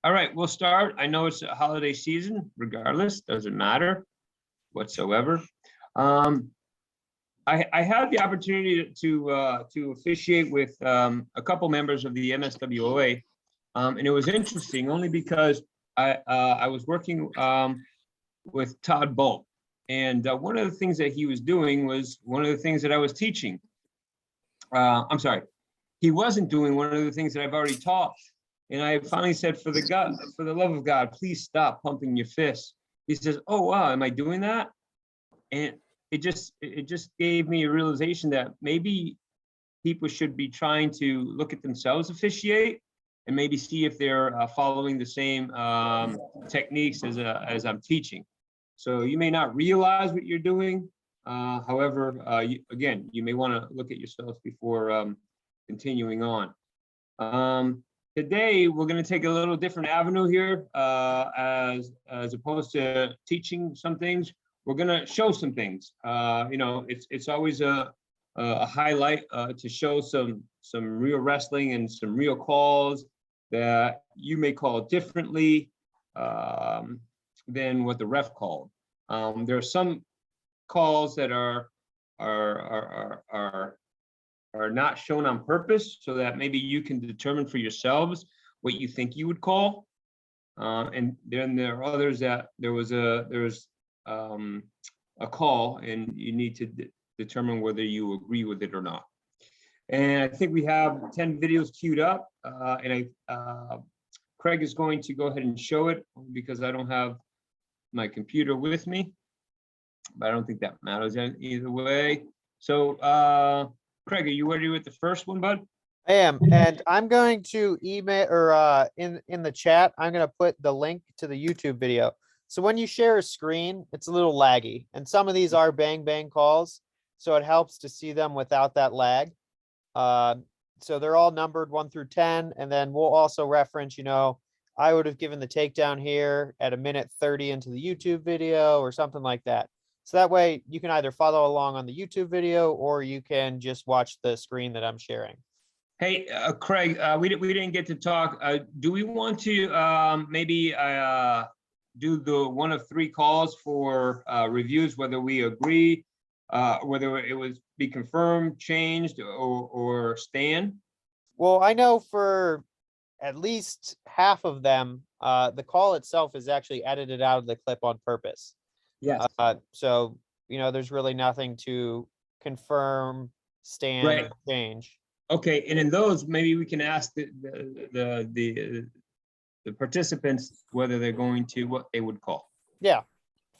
All right, we'll start. I know it's a holiday season, regardless, doesn't matter whatsoever. I had the opportunity to officiate with a couple members of the MSWOA, and it was interesting only because I was working with Todd Bolt, and one of the things that he was doing was one of the things that I was teaching. I'm sorry, he wasn't doing one of the things that I've already taught. And I finally said, for the love of God, please stop pumping your fists. He says, oh, wow, am I doing that? And it just gave me a realization that maybe people should be trying to look at themselves officiate and maybe see if they're following the same techniques as I'm teaching. So you may not realize what you're doing. However, again, you may want to look at yourselves before continuing on. Today, we're going to take a little different avenue here. As opposed to teaching some things, we're going to show some things. You know, it's always a highlight to show some real wrestling and some real calls that you may call differently than what the ref called. There are some calls that are not shown on purpose, so that maybe you can determine for yourselves what you think you would call. And then there are others that there was a call, and you need to determine whether you agree with it or not. And I think we have 10 videos queued up, and Craig is going to go ahead and show it because I don't have my computer with me, but I don't think that matters either way. So Craig, are you ready with the first one, bud? I am, and I'm going to email or in the chat, I'm going to put the link to the YouTube video. So when you share a screen, it's a little laggy, and some of these are bang bang calls, so it helps to see them without that lag. So they're all numbered 1 through 10, and then we'll also reference, you know, I would have given the takedown here at 1:30 into the YouTube video or something like that. So that way you can either follow along on the YouTube video or you can just watch the screen that I'm sharing. Hey, Craig, we didn't get to talk. Do we want to maybe do the 1 of 3 calls for reviews, whether we agree, whether it was be confirmed, changed, or stand? Well, I know for at least half of them, the call itself is actually edited out of the clip on purpose. Yes. So, you know, there's really nothing to confirm, stand, Right. or change. Okay, and in those, maybe we can ask the participants whether they're going to what they would call. Yeah,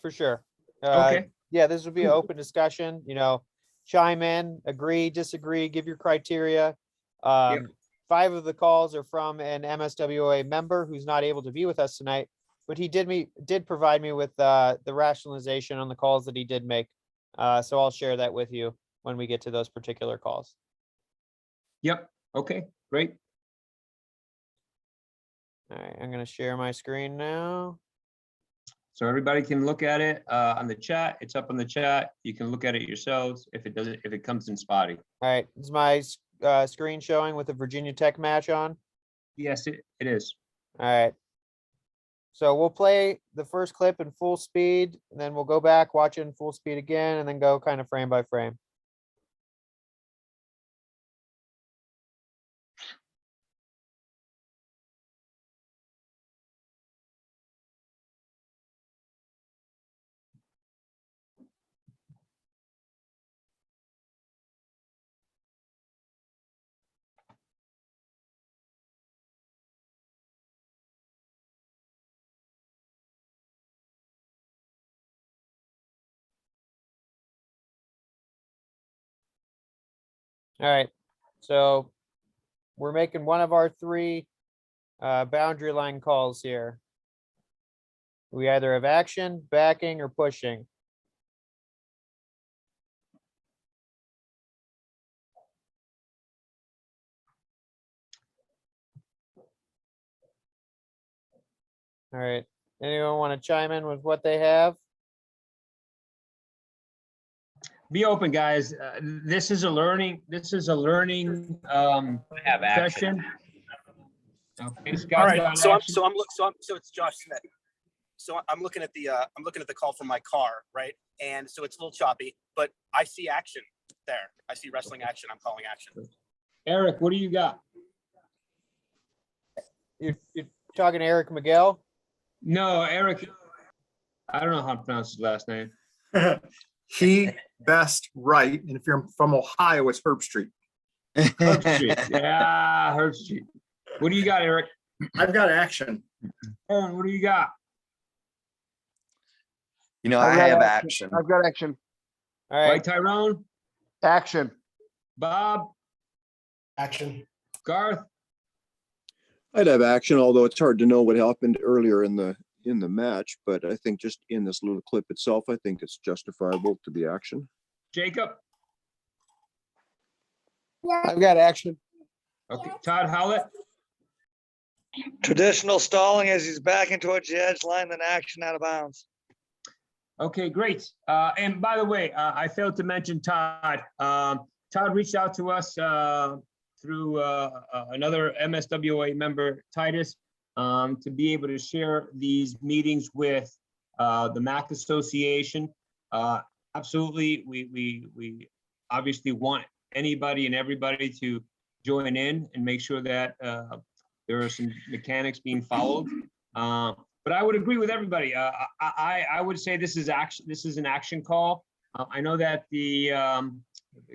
for sure. Okay. Yeah, this would be an open discussion, you know, chime in, agree, disagree, give your criteria. Yep. 5 of the calls are from an MSWOA member who's not able to be with us tonight, but he did provide me with the rationalization on the calls that he did make. So I'll share that with you when we get to those particular calls. Yep. Okay, great. All right, I'm going to share my screen now. So everybody can look at it on the chat. It's up on the chat. You can look at it yourselves if it comes in spotty. All right, is my screen showing with the Virginia Tech match on? Yes, it is. All right. So we'll play the first clip in full speed, and then we'll go back, watch it in full speed again, and then go kind of frame by frame. All right, so we're making one of our 3 boundary line calls here. We either have action, backing, or pushing. All right, anyone want to chime in with what they have? Be open, guys. This is a learning I have action. session. Okay, All Scott's right, got so action. so it's Josh Smith. So I'm looking at the call from my car, right? And so it's a little choppy, but I see action there. I see wrestling action. I'm calling action. Eric, what do you got? You're talking to Eric Miguel? No, Eric, I don't know how to pronounce his last name. He best right. And if you're from Ohio, it's Herb Street. Herb Street. Yeah, Herb Street. What do you got, Eric? I've got action. Aaron, what do you got? You know, I've I got have action. action. I've got action. All Right, right, Tyrone, Action. Bob, Action. Garth, I'd have action, although it's hard to know what happened earlier in the match, but I think just in this little clip itself, I think it's justifiable to be action. Jacob. I've got action. Okay, Todd Howlett. Traditional stalling as he's backing towards the edge line, then action out of bounds. Okay, great. And by the way, I failed to mention Todd. Todd reached out to us through another MSWA member, Titus, to be able to share these meetings with the MAC Association. Absolutely, we obviously want anybody and everybody to join in and make sure that there are some mechanics being followed. But I would agree with everybody. I would say this is action. This is an action call. I know that the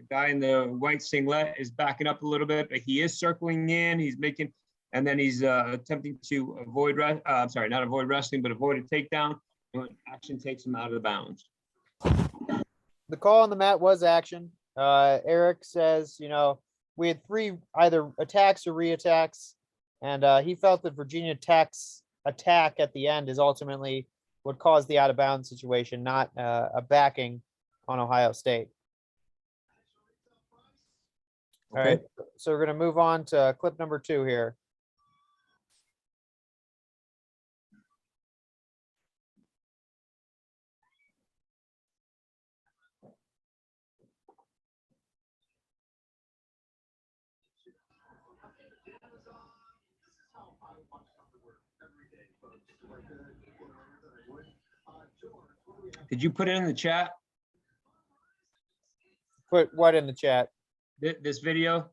guy in the white singlet is backing up a little bit, but he is circling in. He's making, and then he's attempting to avoid. I'm sorry, not avoid wrestling, but avoid a takedown. And action takes him out of the bounds. the call on the mat was action. Eric says, we had 3 either attacks or reattacks, and he felt that Virginia Tech's attack at the end is ultimately what caused the out of bounds situation, not a backing on Ohio State. All right, so we're going to move on to clip number 2 here. Did you put it in the chat? Put what in the chat? This video?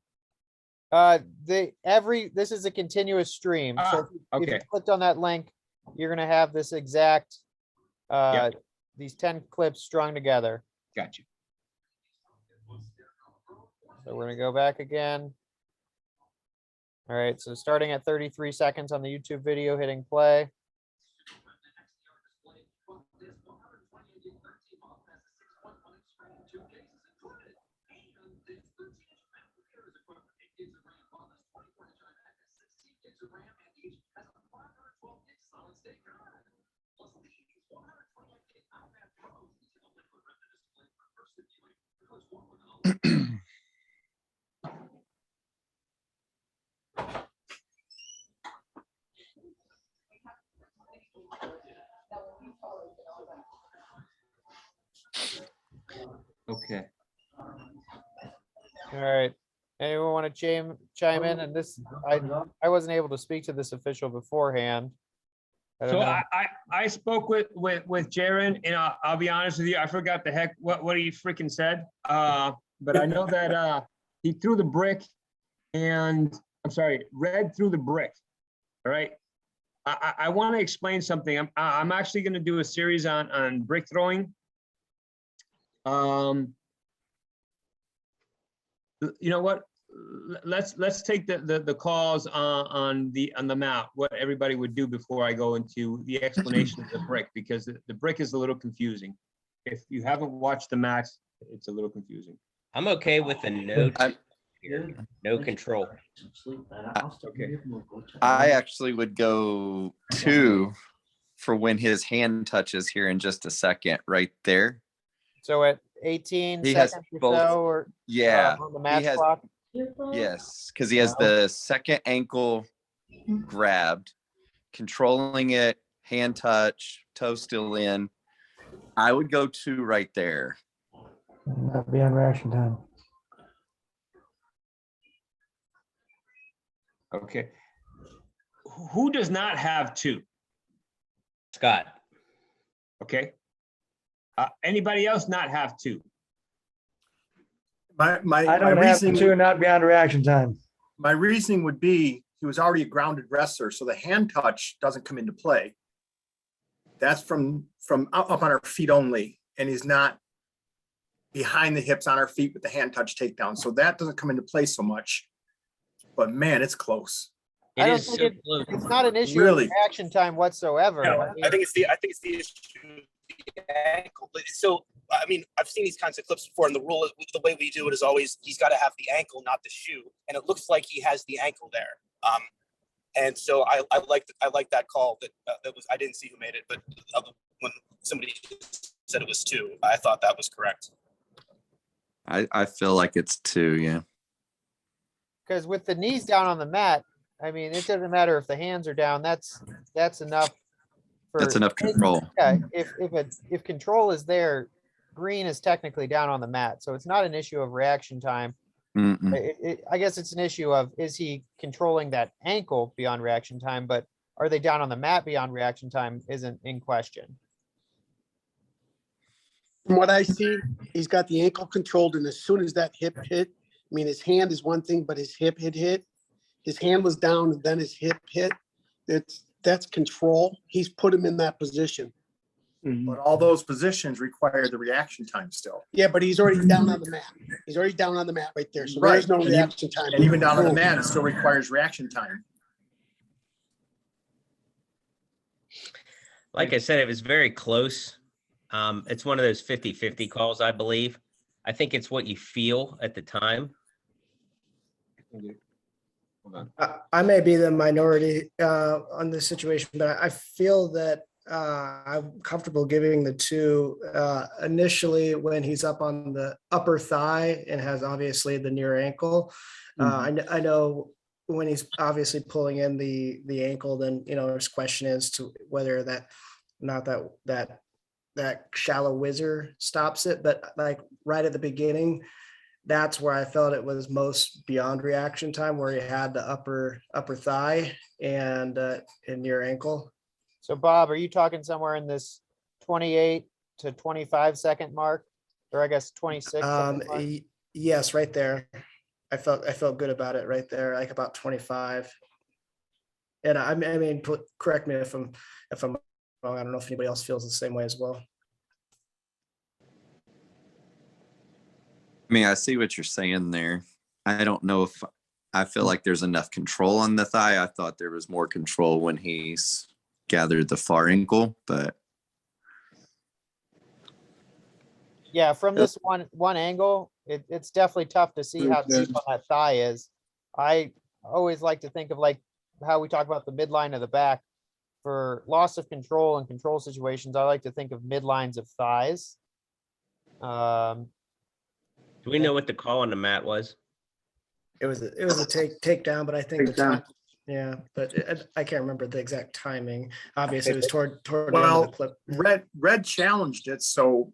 This is a continuous stream. So if you Okay. clicked on that link, you're gonna have this exact these 10 clips strung together. Gotcha. So we're gonna go back again. All right, so starting at 33 seconds on the YouTube video, hitting play. Okay. All right. Anyone want to chime in? And this, I wasn't able to speak to this official beforehand. I don't So know. I spoke with Jaron, and I'll be honest with you, I forgot the heck what he freaking said. But I know that he threw the brick, and I'm sorry, Red threw the brick. All right. I want to explain something. I'm actually going to do a series on brick throwing. You know what? Let's take the calls on the map, what everybody would do before I go into the explanation of the brick, because the brick is a little confusing. If you haven't watched the match, it's a little confusing. I'm okay with a no here, no control. Okay. I actually would go 2 for when his hand touches here in just a second, right there. So at 18 He has seconds or both. so, or Yeah, on the match has- clock. yes, because he has the second ankle grabbed, controlling it, hand touch, toe still in. I would go 2 right there. That'd be on reaction time. Okay. who does not have two? Scott, Okay. Anybody else not have two? My I don't have reasoning, to, not beyond reaction time. my reasoning would be he was already a grounded wrestler, so the hand touch doesn't come into play. That's from up on our feet only, and he's not behind the hips on our feet with the hand touch takedown. So that doesn't come into play so much. But man, it's close. I it don't is think so it- close. It's not an issue Really? of reaction time whatsoever. No, I mean, I think it's the issue of the ankle. So I mean, I've seen these kinds of clips before, and the rule, the way we do it is always he's got to have the ankle, not the shoe, and it looks like he has the ankle there. And so I like that call. That was, I didn't see who made it, but when somebody said it was two, I thought that was correct. I feel like it's 2, yeah. because with the knees down on the mat, I mean, it doesn't matter if the hands are down. That's enough. That's enough control. Yeah, if control is there, green is technically down on the mat, so it's not an issue of reaction time. Mm-mm. I guess it's an issue of, is he controlling that ankle beyond reaction time, but are they down on the mat beyond reaction time isn't in question. From what I see, he's got the ankle controlled, and as soon as that hip hit, I mean, his hand is one thing, but his hip hit. His hand was down and then his hip hit. That's control. He's put him in that position. But all those positions require the reaction time still. Yeah, but he's already down on the mat. He's already down on the mat right there. So there's no And reaction time. And even down on the mat, it still requires reaction time. like I said, it was very close. It's one of those 50-50 calls, I believe. I think it's what you feel at the time. Hold on. I may be the minority on this situation, but I feel that I'm comfortable giving the 2 initially when he's up on the upper thigh and has obviously the near ankle. I know when he's obviously pulling in the ankle, then there's question as to whether that shallow whizzer stops it, but like right at the beginning, that's where I felt it was most beyond reaction time, where he had the upper thigh and near ankle. So Bob, are you talking somewhere in this 28 to 25 second mark, or I guess 26? Yes, right there. I felt good about it right there, like about 25. And I mean, correct me if I'm wrong. I don't know if anybody else feels the same way as well. I mean, I see what you're saying there. I don't know if I feel like there's enough control on the thigh. I thought there was more control when he's gathered the far ankle, but Yeah, from this one angle, it's definitely tough to see how deep on that thigh is. I always like to think of like how we talk about the midline of the back. For loss of control and control situations, I like to think of midlines of thighs. Do we know what the call on the mat was? It was a takedown, but I think the time, yeah, but I can't remember the exact timing. Obviously, it was toward the end of Well, the clip. Red challenged it, so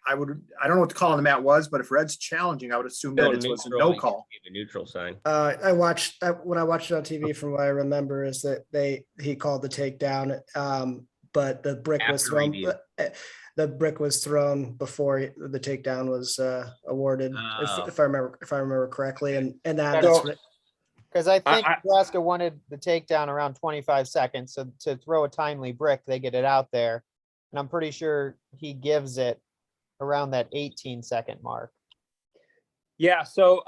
I don't know what the call on the mat was, but if Red's challenging, I would assume that it was a no call. A neutral sign. When I watched it on TV, from what I remember, is that he called the takedown, but the brick was After thrown. review. The brick was thrown before the takedown was awarded, Oh. if I remember correctly, and that So- is Because I think Nebraska wanted the takedown around 25 seconds. So to throw a timely brick, they get it out there. And I'm pretty sure he gives it around that 18-second mark. Yeah, so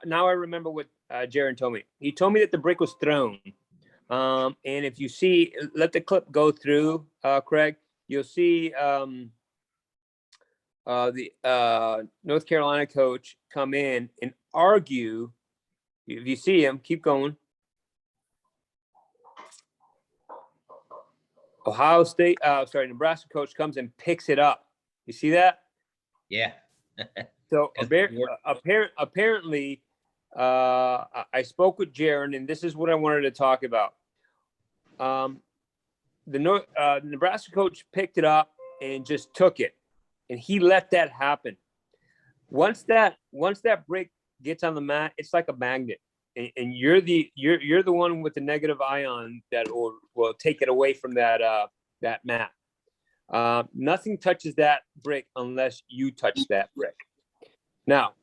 now I remember what Jaron told me. He told me that the brick was thrown. And if you see, let the clip go through, Craig, you'll see the North Carolina coach come in and argue. If you see him, keep going. Nebraska coach comes and picks it up. You see that? Yeah. So It's apparently, I spoke with Jaron, and this is what I wanted to talk about. The Nebraska coach picked it up and just took it, and he let that happen. Once that break gets on the mat, it's like a magnet. and you're the one with the negative ion that will take it away from that mat. Nothing touches that brick unless you touch that brick. Now,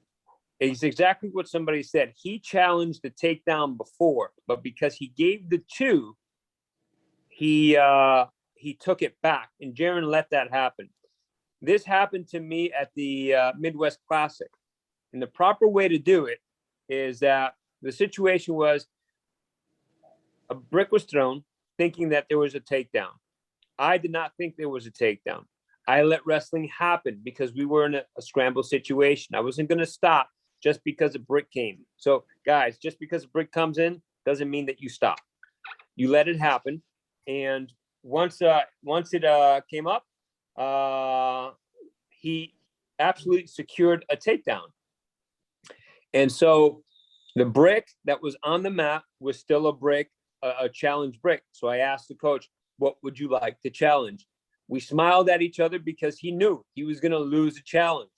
it's exactly what somebody said. He challenged the takedown before, but because he gave the 2, he took it back, and Jaron let that happen. This happened to me at the Midwest Classic, and the proper way to do it is that the situation was a brick was thrown, thinking that there was a takedown. I did not think there was a takedown. I let wrestling happen because we were in a scramble situation. I wasn't going to stop just because a brick came. So guys, just because a brick comes in doesn't mean that you stop. You let it happen. And once it came up, he absolutely secured a takedown. And so the brick that was on the mat was still a brick, a challenge brick. So I asked the coach, what would you like to challenge? We smiled at each other because he knew he was going to lose a challenge,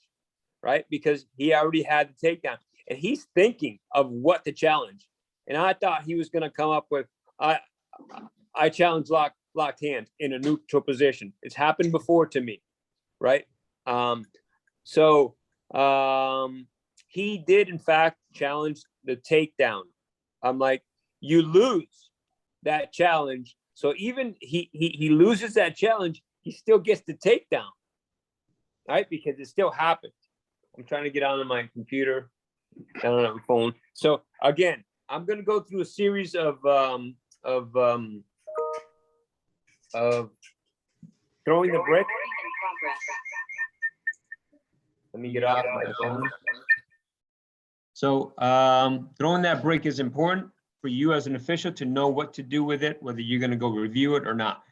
right? Because he already had the takedown, and he's thinking of what to challenge. And I thought he was going to come up with, I challenge locked hands in a neutral position. It's happened before to me, right? He did in fact challenge the takedown. I'm like, you lose that challenge. So even he loses that challenge, he still gets the takedown, right? Because it still happened. I'm trying to get onto my computer, down on my phone. So again, I'm gonna go through a series of throwing the brick. Let me get off my phone. So throwing that brick is important for you as an official to know what to do with it, whether you're going to go review it or not.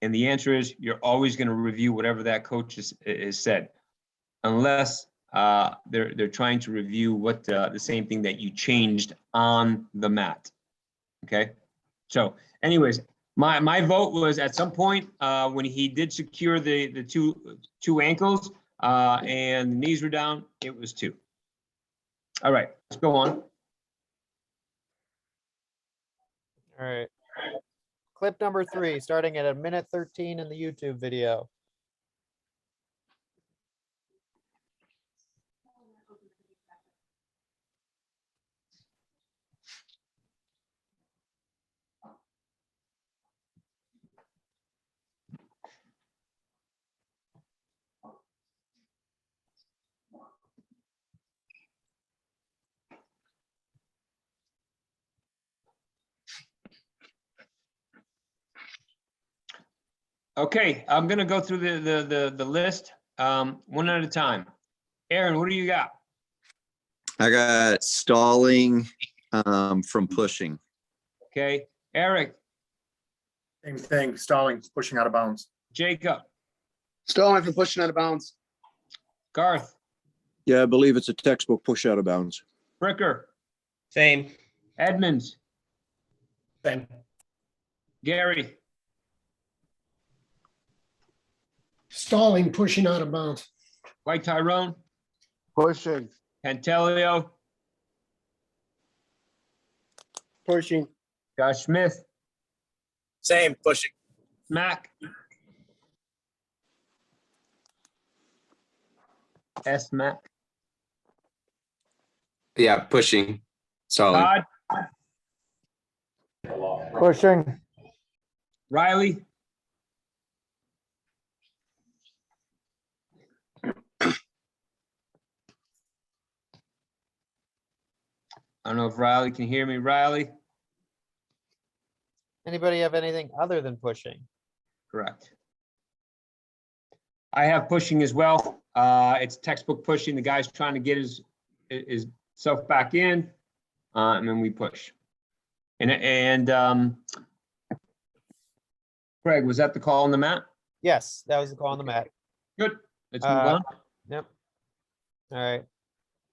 And the answer is you're always going to review whatever that coach is said, unless they're trying to review what the same thing that you changed on the mat. Okay. So anyways, my vote was at some point when he did secure the two ankles and the knees were down, it was 2. All right, let's go on. All right. Clip number 3, starting at 1:13 in the YouTube video. Okay, I'm gonna go through the list one at a time. Aaron, what do you got? I got stalling from pushing. Okay, Eric, Same thing, stalling, pushing out of bounds. Jacob, Stalling for pushing out of bounds. Garth, Yeah, I believe it's a textbook push out of bounds. Bricker, Same. Edmonds, Same. Gary, Stalling, pushing out of bounds. White Tyrone, Pushing. Pantelio, Pushing. Josh Smith, Same, pushing. Mac, S. Mac, Yeah, pushing. Stalling. Todd, Pushing. Riley, I don't know if Riley can hear me. Riley, Anybody have anything other than pushing? correct. I have pushing as well. It's textbook pushing. The guy's trying to get his self back in, and then we push. And Craig, was that the call on the mat? Yes, that was the call on the mat. Good. Let's move on. Yep. All right.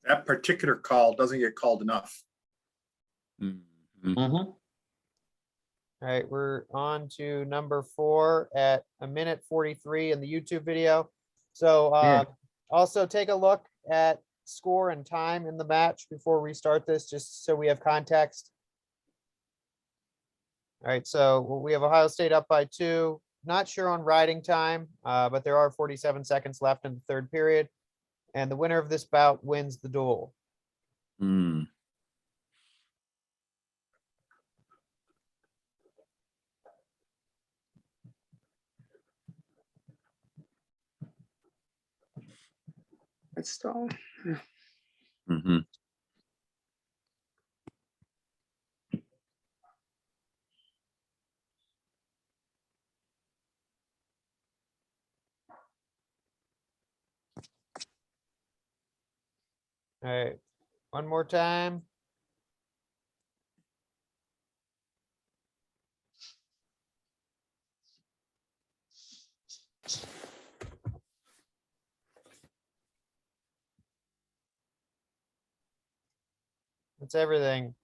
That particular call doesn't get called enough. Mhm. Mhm. All right, we're on to number 4 at 1:43 in the YouTube video. So Yeah. also take a look at score and time in the match before we start this, just so we have context? All right, so we have Ohio State up by 2. Not sure on riding time, but there are 47 seconds left in the third period. And the winner of this bout wins the duel. Hmm. That's all. Mm-hmm. All right, one more time. That's everything.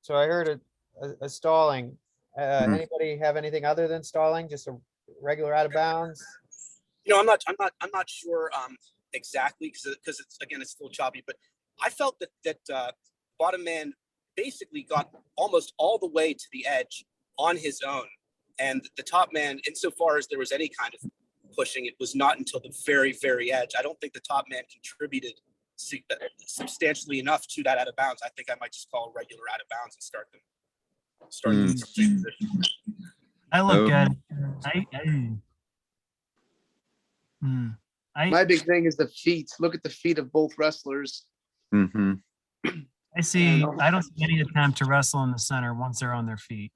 So I heard a stalling. Mhm. Anybody have anything other than stalling? Just a regular out of bounds? I'm not sure exactly because it's still choppy, but I felt that bottom man basically got almost all the way to the edge on his own, and the top man, insofar as there was any kind of pushing, it was not until the very, very edge. I don't think the top man contributed substantially enough to that out of bounds. I think I might just call a regular out of bounds and start them. I look Oh. at it. My big thing is the feet. Look at the feet of both wrestlers. Mm-hmm. I don't see any attempt to wrestle in the center once they're on their feet.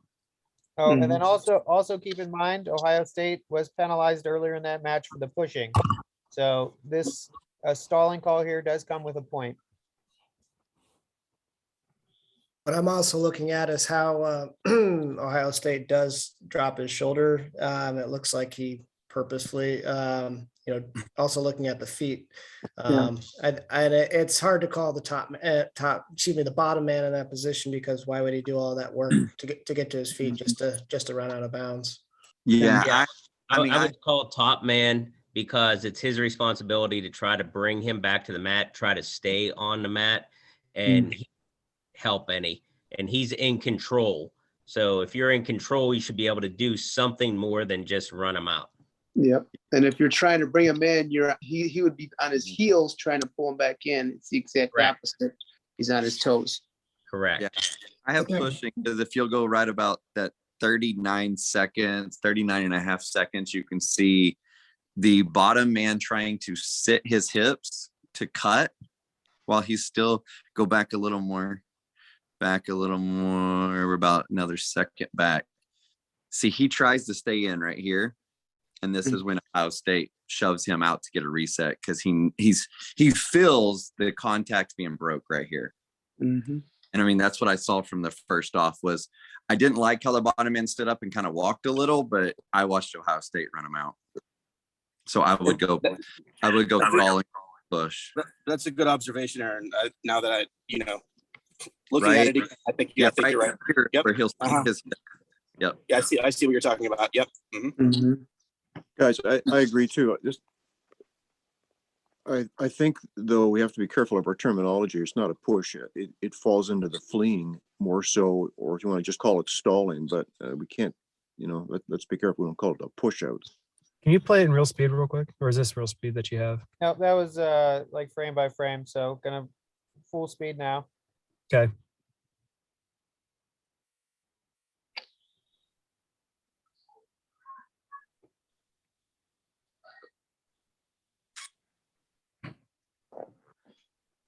Oh, and then also keep in mind, Ohio State was penalized earlier in that match for the pushing. So this stalling call here does come with a point. What I'm also looking at is how Ohio State does drop his shoulder. It looks like he purposefully, also looking at the feet. It's hard to call the the bottom man in that position, because why would he do all that work to get to his feet just to run out of bounds? Yeah. I would call top man, because it's his responsibility to try to bring him back to the mat, try to stay on the mat, and help any. And he's in control. So if you're in control, you should be able to do something more than just run him out. Yep. And if you're trying to bring him in, he would be on his heels trying to pull him back in. It's the exact opposite. He's on his toes. Correct. Yeah. I have pushing, because if you'll go right about that 39 and a half seconds, you can see the bottom man trying to sit his hips to cut while he's still go back a little more. We're about another second back. See, he tries to stay in right here. And this is when Ohio State shoves him out to get a reset, because he feels the contact being broke right here. Mm-hmm. And I mean, that's what I saw from the first off. Was I didn't like how the bottom man stood up and kind of walked a little, but I watched Ohio State run him out. So I would go crawling push. That's a good observation, Aaron. Now that looking at it, I think you're right. Yep. Where he'll his, yep. Yeah, I see what you're talking about. Yep. Mm-hmm. Guys, I agree too. I think, though, we have to be careful of our terminology. It's not a push. It falls into the fleeing more so, or if you want to just call it stalling, but we can't, let's be careful. We don't call it a push out. Can you play it in real speed real quick? Or is this real speed that you have? No, that was like frame by frame. So gonna full speed now. Okay.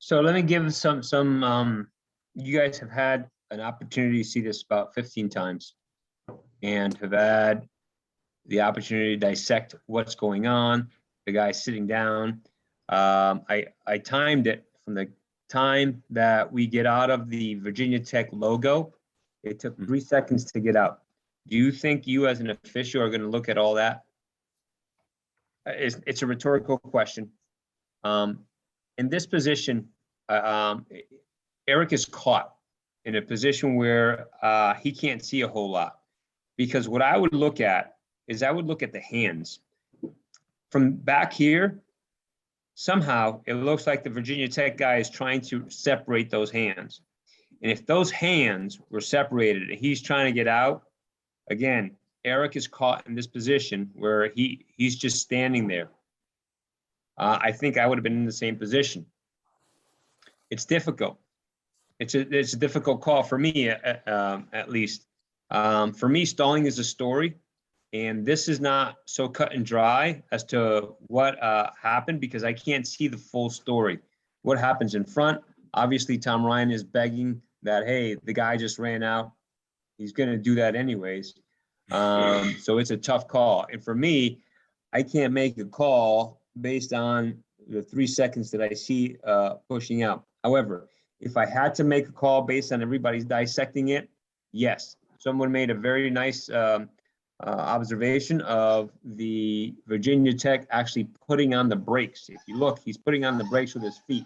So let me give some, you guys have had an opportunity to see this about 15 times and have had the opportunity to dissect what's going on, the guy sitting down. I timed it from the time that we get out of the Virginia Tech logo. It took 3 seconds to get out. Do you think you as an official are going to look at all that? It's a rhetorical question. In this position, Eric is caught in a position where he can't see a whole lot, because what I would look at is I would look at the hands from back here somehow it looks like the Virginia Tech guy is trying to separate those hands. And if those hands were separated and he's trying to get out, again, Eric is caught in this position where he's just standing there. I think I would have been in the same position. It's difficult. It's a difficult call for me, at least. For me, stalling is a story, and this is not so cut and dry as to what happened because I can't see the full story. What happens in front? Obviously, Tom Ryan is begging that, hey, the guy just ran out. He's going to do that anyways. So it's a tough call. And for me, I can't make a call based on the 3 seconds that I see pushing out. However, if I had to make a call based on everybody's dissecting it, yes. Someone made a very nice observation of the Virginia Tech actually putting on the brakes. If you look, he's putting on the brakes with his feet,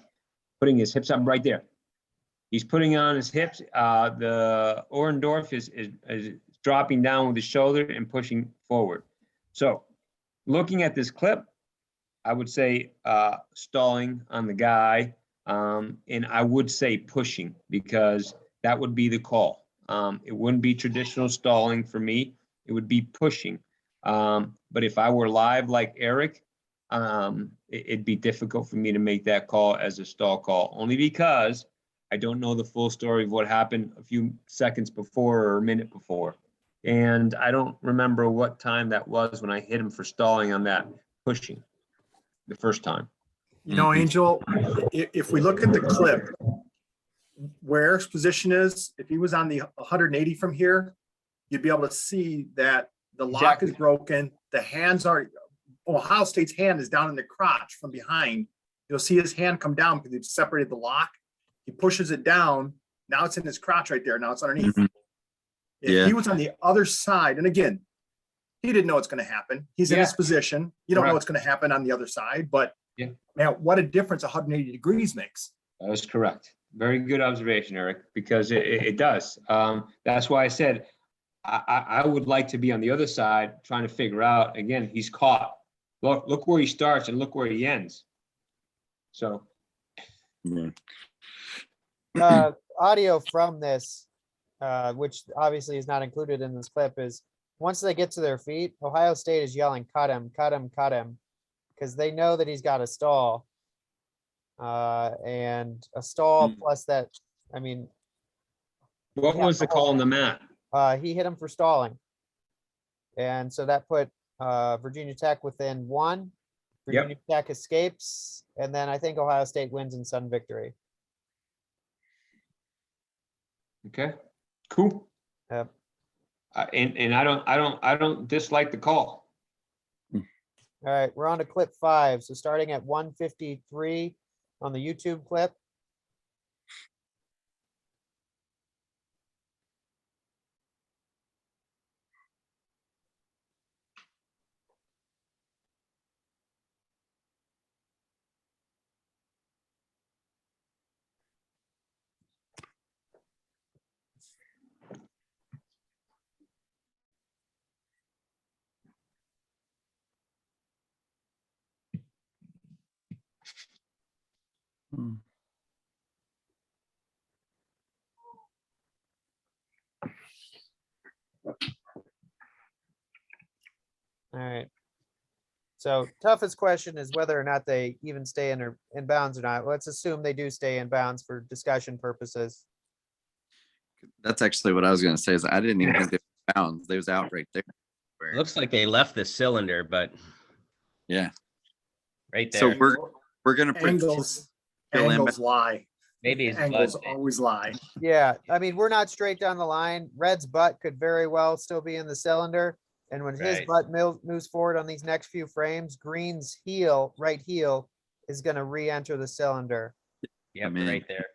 putting his hips up right there. He's putting on his hips. The Orendorff is dropping down with his shoulder and pushing forward. So looking at this clip, I would say stalling on the guy. And I would say pushing because that would be the call. It wouldn't be traditional stalling for me. It would be pushing. But if I were live like Eric, it'd be difficult for me to make that call as a stall call, only because I don't know the full story of what happened a few seconds before or a minute before. And I don't remember what time that was when I hit him for stalling on that pushing the first time. You know, Angel, if we look at the clip, where Eric's position is, if he was on the 180 from here, you'd be able to see that the lock is broken. The hands are, Ohio State's hand is down in the crotch from behind. You'll see his hand come down because they've separated the lock. He pushes it down. Now it's in his crotch right there. Now it's underneath. If he was on the other side, and again, he didn't know what's going to happen. He's in his position. You don't know what's going to happen on the other side, but man, what a difference 180 degrees makes. That was correct. Very good observation, Eric, because it does. That's why I said I would like to be on the other side trying to figure out, again, he's caught. Look where he starts and look where he ends. So. Audio from this, which obviously is not included in this clip, is once they get to their feet, Ohio State is yelling, cut him, cut him, cut him, because they know that he's got a stall. And a stall plus that, I mean. What was the call on the mat? He hit him for stalling. And so that put Virginia Tech within 1. Virginia Tech escapes, and then I think Ohio State wins in sudden victory. Okay, cool. Yep. And I don't dislike the call. All right, we're on to clip 5. So starting at 1:53 on the YouTube clip. All right. So toughest question is whether or not they even stay in bounds or not. Let's assume they do stay in bounds for discussion purposes. That's actually what I was going to say. Is I didn't even think they were bounds. They was out right there. It looks like they left the cylinder, but yeah, right there. So we're going to angles lie. Maybe his angles butt. always lie. Yeah, I mean, we're not straight down the line. Red's butt could very well still be in the cylinder. And when his butt moves forward on these next few frames, Green's heel, right heel, is going to re-enter the cylinder. Yeah, right there.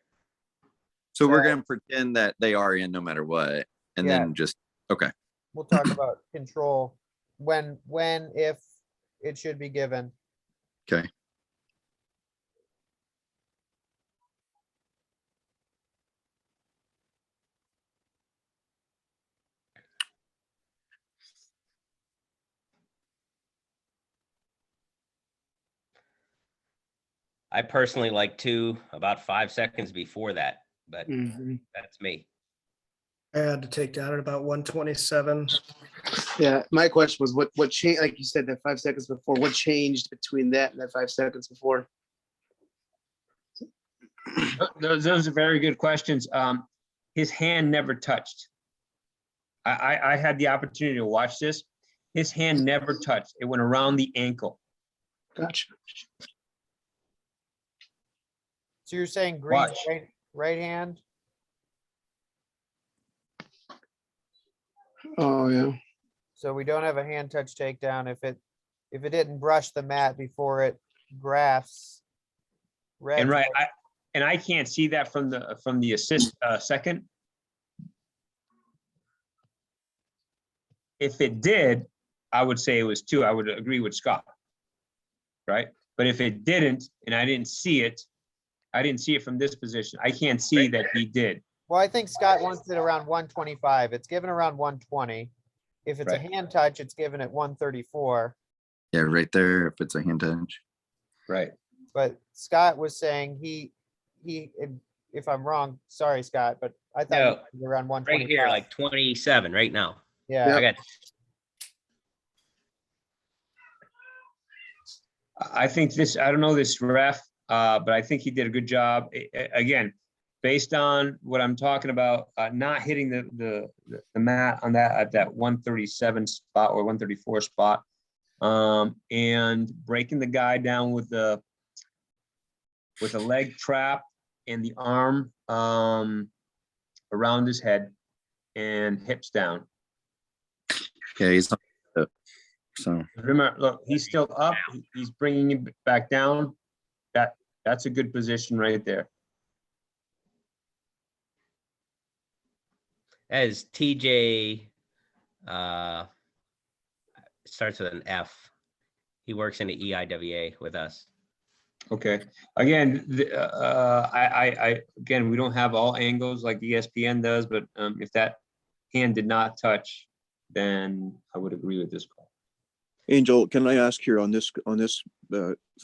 So we're going to pretend that they are in no matter what. And then just, okay. We'll talk about control when, if it should be given. Okay. I personally like 2 about 5 seconds before that, but that's me. I had to take down at about 127. Yeah, my question was what changed, like you said, that 5 seconds before, what changed between that and that 5 seconds before? Those are very good questions. His hand never touched. I had the opportunity to watch this. His hand never touched. It went around the ankle. Gotcha. So you're saying green, Watch. right hand? Oh, yeah. So we don't have a hand touch takedown if it didn't brush the mat before it grafts. Red And right, flag. I can't see that from the assist second. If it did, I would say it was 2. I would agree with Scott. Right? But if it didn't, and I didn't see it from this position, I can't see that he did. Well, I think Scott wants it around 125. It's given around 120. If it's a Right. hand touch, it's given at 134. Yeah, right there, if it's a hand touch. Right. But Scott was saying he, if I'm wrong, sorry, Scott, but I thought No, it was around Right 125. here, like 27 right now. Yeah. I got I think I don't know this ref, but I think he did a good job. Again, based on what I'm talking about, not hitting the mat on that at that 137 spot or 134 spot, and breaking the guy down with a leg trap and the arm around his head and hips down. Okay, he's not up. So Remember, look, he's still up. He's bringing it back down. That's a good position right there. as TJ starts with an F. He works in the EIWA with us. Okay. Again, again, we don't have all angles like ESPN does, but if that hand did not touch, then I would agree with this call. Angel, can I ask here on this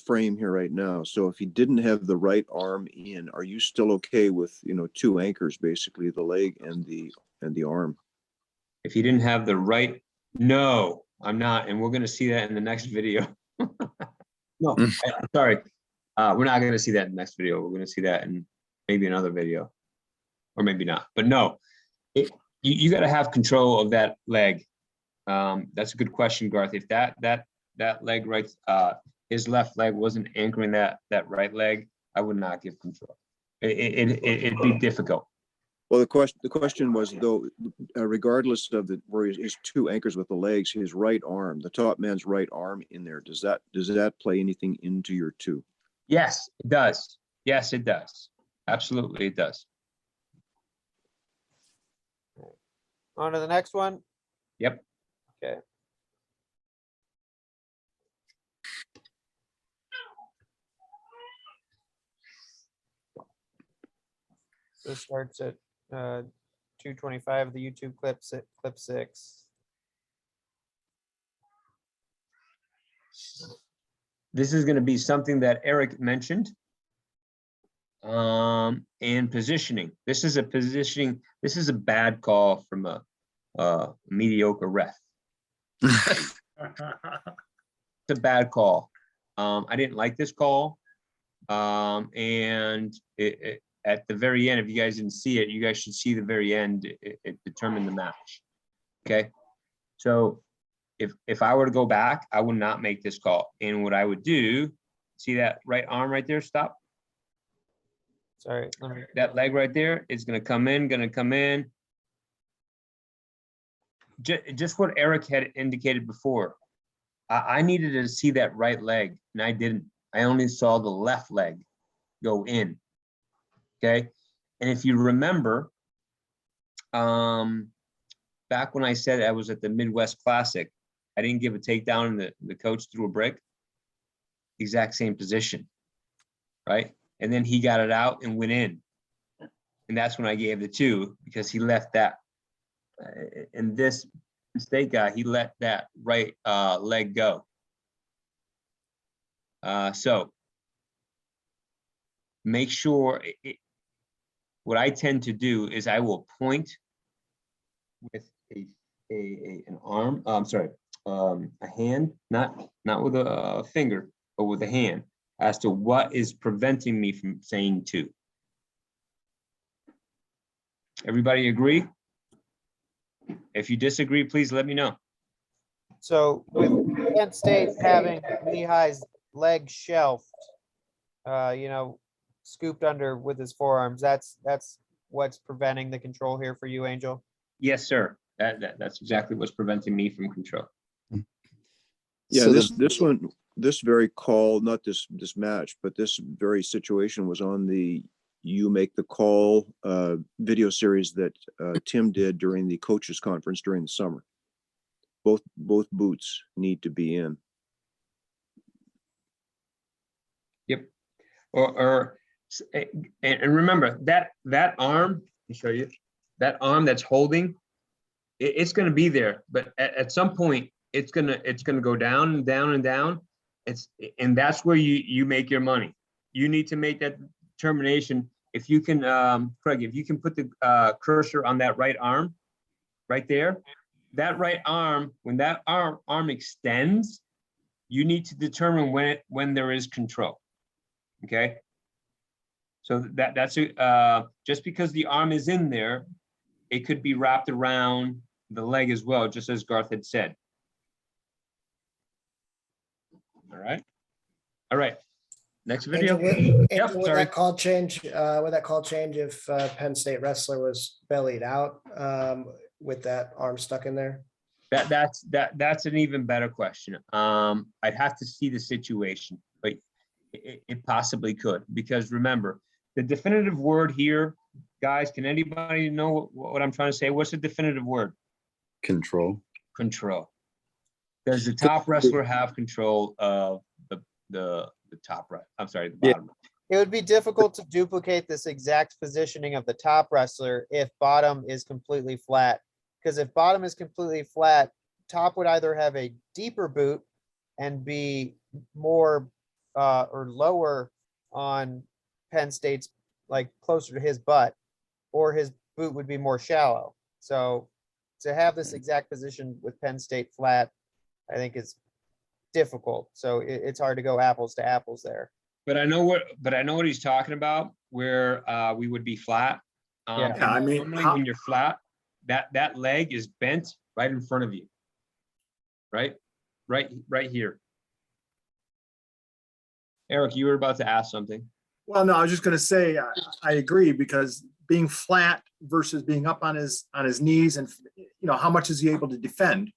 frame here right now? So if he didn't have the right arm in, are you still okay with, 2 anchors, basically the leg and the arm? If he didn't have the right, no, I'm not, and we're going to see that in the next video. No, I'm sorry. We're not going to see that in the next video. We're going to see that in maybe another video, or maybe not. But no, you got to have control of that leg. That's a good question, Garth. If that leg right, his left leg wasn't anchoring that right leg, I would not give control. It'd be difficult. Well, the question was though, regardless of where his 2 anchors with the legs, his right arm, the top man's right arm in there, does that play anything into your 2? Yes, it does. Yes, it does. Absolutely, it does. On to the next one. Yep. Okay. This starts at 225. The YouTube clip 6. This is going to be something that Eric mentioned. And positioning. This is a positioning. This is a bad call from a mediocre ref. It's a bad call. I didn't like this call. And at the very end, if you guys didn't see it, you guys should see the very end. It determined the match. Okay. So if I were to go back, I would not make this call. And what I would do, see that right arm right there, stop. Sorry. That leg right there is going to come in. Just what Eric had indicated before. I needed to see that right leg, and I didn't. I only saw the left leg go in. Okay. And if you remember, back when I said I was at the Midwest Classic, I didn't give a takedown and the coach threw a brick. Exact same position, right? And then he got it out and went in. And that's when I gave the 2, because he left that. And this mistake guy, he let that right leg go. So make sure what I tend to do is I will point with an arm, I'm sorry, a hand, not with a finger, but with a hand, as to what is preventing me from saying two. Everybody agree? If you disagree, please let me know. So with Kent State having Lehigh's leg shelved, you know, scooped under with his forearms, that's what's preventing the control here for you, Angel? Yes, sir. That's exactly what's preventing me from control. Yeah, So this very call, not this match, but this very situation was on the You Make the Call video series that Tim did during the coaches conference during the summer. Both boots need to be in. Yep. And remember that arm, let me show you, that arm that's holding, it's going to be there, but at some point it's going to go down and down and down. And that's where you make your money. You need to make that determination. If you can, Craig, if you can put the cursor on that right arm, right there, that right arm, when that arm extends, you need to determine when there is control. Okay. So that's just because the arm is in there, it could be wrapped around the leg as well, just as Garth had said. All right. All right. Next video. Angel, Yep, would sorry. that call change? Would that call change if Penn State wrestler was bellied out with that arm stuck in there? That's an even better question. I'd have to see the situation, but it possibly could, because remember, the definitive word here, guys, can anybody know what I'm trying to say? What's the definitive word? Control. Control. Does the top wrestler have control of the top right? I'm sorry, the bottom. It would be difficult to duplicate this exact positioning of the top wrestler if bottom is completely flat. Because if bottom is completely flat, top would either have a deeper boot and be more or lower on Penn State's, like closer to his butt, or his boot would be more shallow. So to have this exact position with Penn State flat, I think is difficult. So it's hard to go apples to apples there. But I know what he's talking about, where we would be flat. Yeah. And I mean, normally when you're flat, that leg is bent right in front of you. Right here. Eric, you were about to ask something. Well, no, I was just going to say, I agree, because being flat versus being up on his knees, and how much is he able to defend?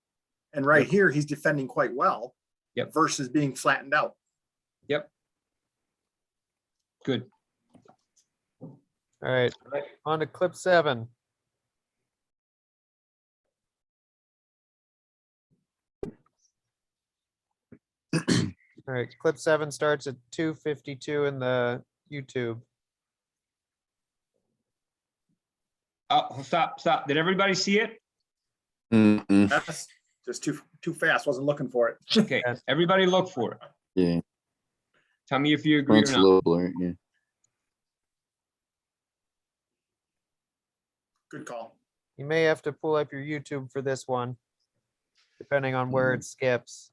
And right here, he's defending quite well. Yep. Versus being flattened out. Yep. Good. All right, on to clip 7. All right, clip 7 starts at 2:52 in the YouTube. Oh, stop. Did everybody see it? Mm-mm. That's just too fast. Wasn't looking for it. Okay, everybody look for it. Yeah. Tell me if you agree or It's a not. little blurry. Yeah. Good call. You may have to pull up your YouTube for this one, depending on where it skips.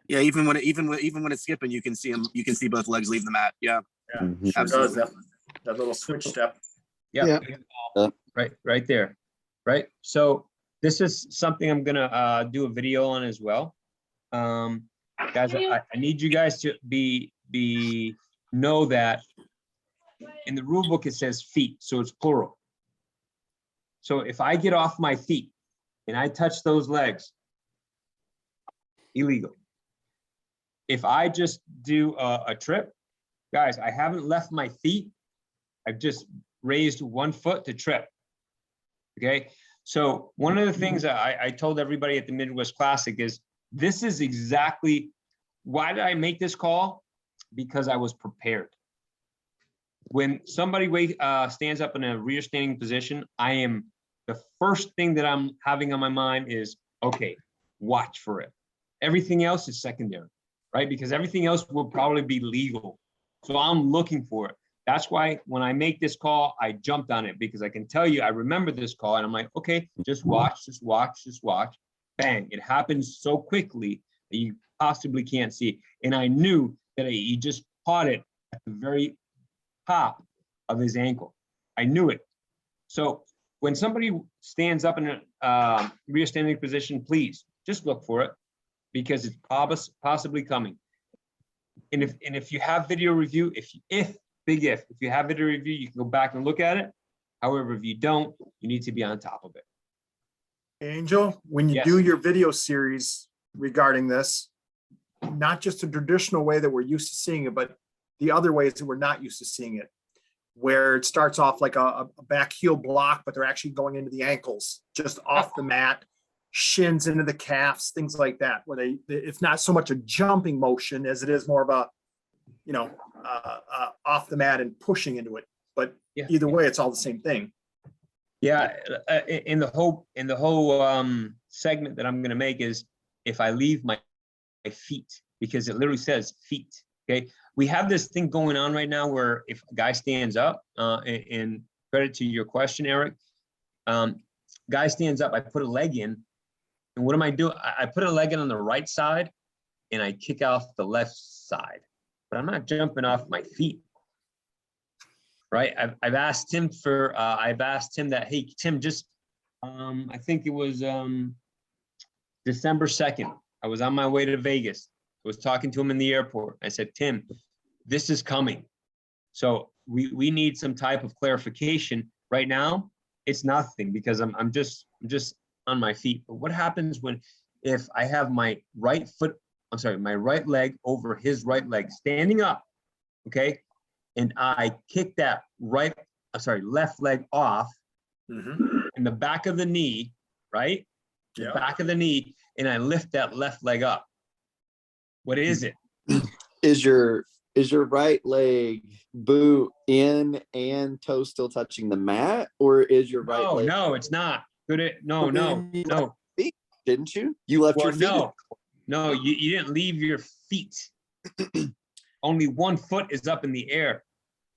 Yeah, even when it's skipping, you can see him. You can see both legs leave the mat. Yeah. Yeah, Mhm. sure does that little switch step. Yeah. Yeah. Right there. Right. So this is something I'm gonna do a video on as well. Guys, I need you guys to know that in the rule book it says feet, so it's plural. So if I get off my feet and I touch those legs, illegal. If I just do a trip, guys, I haven't left my feet. I've just raised one foot to trip. Okay. So one of the things that I told everybody at the Midwest Classic is this is exactly why did I make this call? Because I was prepared. When somebody stands up in a rear standing position, the first thing that I'm having on my mind is, okay, watch for it. Everything else is secondary. right? Because everything else will probably be legal. So I'm looking for it. That's why when I make this call, I jumped on it because I can tell you, I remember this call and I'm like, okay, just watch, just watch, just watch. Bang, it happens so quickly that you possibly can't see it. And I knew that he just caught it at the very top of his ankle. I knew it. So when somebody stands up in a rear standing position, please just look for it because it's possibly coming. And if you have video review, if you have video review, you can go back and look at it. However, if you don't, you need to be on top of it. Angel, when you Yes. do your video series regarding this, not just the traditional way that we're used to seeing it, but the other ways that we're not used to seeing it, where it starts off like a back heel block, but they're actually going into the ankles, just off the mat, shins into the calves, things like that, where it's not so much a jumping motion as it is more of a, off the mat and pushing into it. But Yeah. either way, it's all the same thing. Yeah, in the whole segment that I'm going to make is if I leave my feet, because it literally says feet. Okay, we have this thing going on right now where if a guy stands up, and credit to your question, Eric, guy stands up, I put a leg in, and what am I doing? I put a leg in on the right side, and I kick off the left side, but I'm not jumping off my feet. Right, I've asked Tim that, hey, Tim, just, I think it was December 2nd. I was on my way to Vegas. I was talking to him in the airport. I said, Tim, this is coming. So we need some type of clarification. Right now, it's nothing because I'm just on my feet. But what happens if I have my right leg over his right leg, standing up, okay? And I kick that left leg off in the back of the knee, right? The back of the knee, and I lift that left leg up. What is it? Is your right leg boot in and toe still touching the mat, or is your right leg? No, it's not. No. Feet, didn't you? You left your feet. No, you didn't leave your feet. Only one foot is up in the air.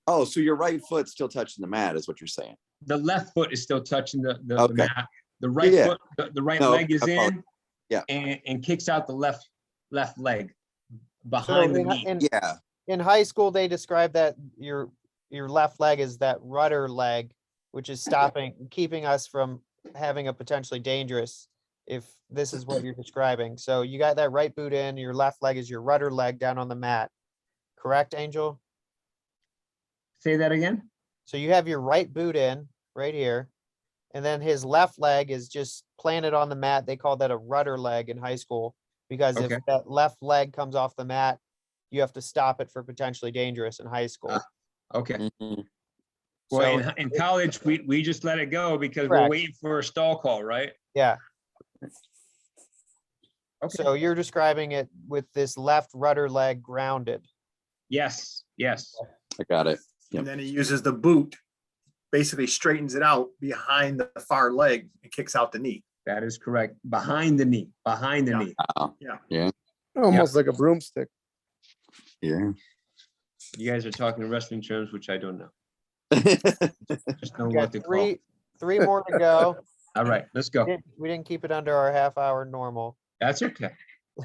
Oh, so your right foot's still touching the mat, is what you're saying. The left foot is still touching the Okay. mat. The right foot, the right leg is in, yeah, and kicks out the left leg behind the knee. In high school, they describe that your left leg is that rudder leg, which is keeping us from having a potentially dangerous, if this is what you're describing. So you got that right boot in, your left leg is your rudder leg down on the mat. Correct, Angel? Say that again. So you have your right boot in right here, and then his left leg is just planted on the mat. They call that a rudder leg in high school, because if that left leg comes off the mat, you have to stop it for potentially dangerous in high school. Okay. Mm-hmm. Well, So in college, we just let it go because we're Correct. waiting for a stall call, right? Yeah. Okay. So you're describing it with this left rudder leg grounded. Yes. I got it. And then he uses the boot, basically straightens it out behind the far leg and kicks out the knee. That is correct. Behind the knee. Knee. Yeah. Almost like a broomstick. Yeah. You guys are talking in wrestling terms, which I don't know. Just know We what got to call. three more to go. All right, let's go. We didn't keep it under our half-hour normal. That's okay.